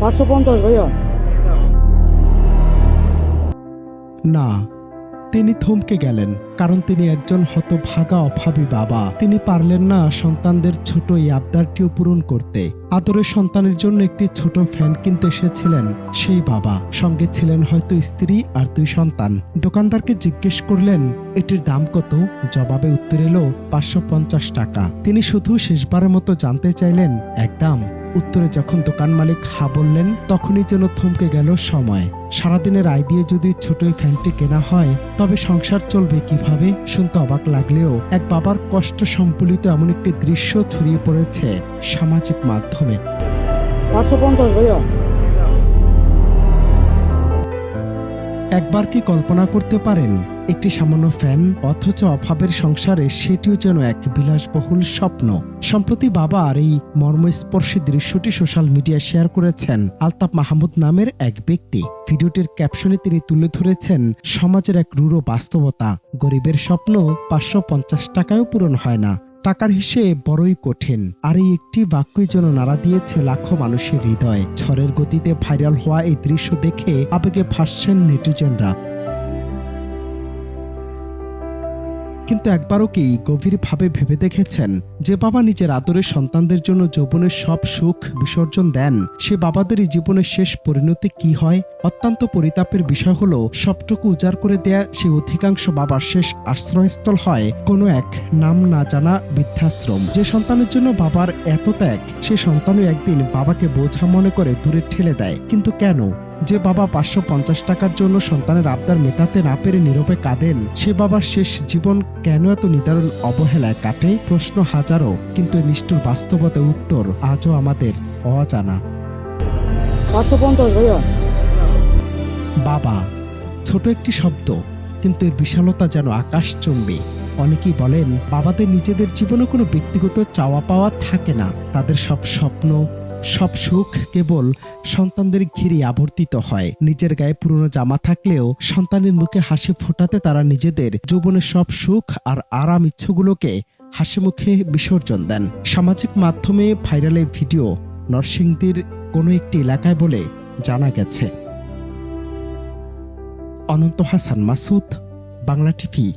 550 ভাইয়া। না, তিনি থমকে গেলেন, কারণ তিনি একজন হতভাগা অভাবী বাবা। তিনি পারলেন না সন্তানদের ছোট এই আবদারটিও পূরণ করতে। আদরের সন্তানের জন্য একটি ছোট ফ্যান কিনতে এসেছিলেন সেই বাবা। সঙ্গে ছিলেন হয়তো স্ত্রী আর 2 সন্তান। দোকানদারকে জিজ্ঞেস করলেন এটির দাম কত। জবাবে উত্তর এলো 550 টাকা। তিনি শুধু শেষবারের মতো জানতে চাইলেন একদম। উত্তরে যখন দোকান মালিক হা বললেন, তখনই যেন থমকে গেল সময়। সারাদিনের আয় দিয়ে যদি ছোট এই ফ্যানটি কেনা হয়, তবে সংসার চলবে কিভাবে? শুনতে অবাক লাগলেও এক বাবার কষ্ট সম্বলিত এমন একটি দৃশ্য ছড়িয়ে পড়েছে সামাজিক মাধ্যমে। 550 ভাইয়া। একবার কি কল্পনা করতে পারেন একটি সামান্য ফ্যান, অথচ অভাবের সংসারে সেটিও যেন এক বিলাসবহুল স্বপ্ন। সম্প্রতি বাবা আর এই মর্মস্পর্শী দৃশ্যটি সোশ্যাল মিডিয়ায় শেয়ার করেছেন আলতাফ মাহমুদ নামের এক ব্যক্তি। ভিডিওটির ক্যাপশনে তিনি তুলে ধরেছেন সমাজের এক রূঢ় বাস্তবতা। গরিবের স্বপ্ন 550 টাকায়ও পূরণ হয় না। টাকার হিসেব বড়ই কঠিন। আর এই একটি বাক্যই যেন নাড়া দিয়েছে লাখো মানুষের হৃদয়। ঝড়ের গতিতে ভাইরাল হওয়া এই দৃশ্য দেখে আবেগে ভাসছেন নেটিজেনরা। কিন্তু একবারও কি গভীরভাবে ভেবে দেখেছেন, যে বাবা নিজের আদরের সন্তানদের জন্য যৌবনের সব সুখ বিসর্জন দেন, সে বাবাদেরই জীবনের শেষ পরিণতি কি হয়? অত্যন্ত পরিতাপের বিষয় হলো, সবটুকু উজাড় করে দেয়া সে অধিকাংশ বাবার শেষ আশ্রয়স্থল হয় কোনো এক নাম না জানা বৃদ্ধাশ্রম। যে সন্তানের জন্য বাবার এত ত্যাগ, সে সন্তানও একদিন বাবাকে বোঝা মনে করে দূরে ঠেলে দেয়। কিন্তু কেন? যে বাবা 550 টাকার জন্য সন্তানের আবদার মেটাতে না পেরে নীরবে কাঁদেন, সে বাবার শেষ জীবন কেন এত নিদারুণ অবহেলায় কাটে? প্রশ্ন হাজারো, কিন্তু এই নিষ্ঠুর বাস্তবতার উত্তর আজও আমাদের অজানা। 550 ভাইয়া। বাবা, ছোট একটি শব্দ, কিন্তু এর বিশালতা যেন আকাশচুম্বী। অনেকেই বলেন বাবাদের নিজেদের জীবনে কোনো ব্যক্তিগত চাওয়া পাওয়া থাকে না। তাদের সব স্বপ্ন, সব সুখ কেবল সন্তানদের ঘিরে আবর্তিত হয়। নিজের গায়ে পুরনো জামা থাকলেও সন্তানের মুখে হাসি ফোটাতে তারা নিজেদের যৌবনের সব সুখ আর আরাম ইচ্ছাগুলোকে হাসি মুখে বিসর্জন দেন। সামাজিক মাধ্যমে ভাইরাল এই ভিডিও নরসিংদীর কোনো একটি এলাকায় বলে জানা গেছে। অনন্ত হাসান মাসুদ, বাংলা টিভি।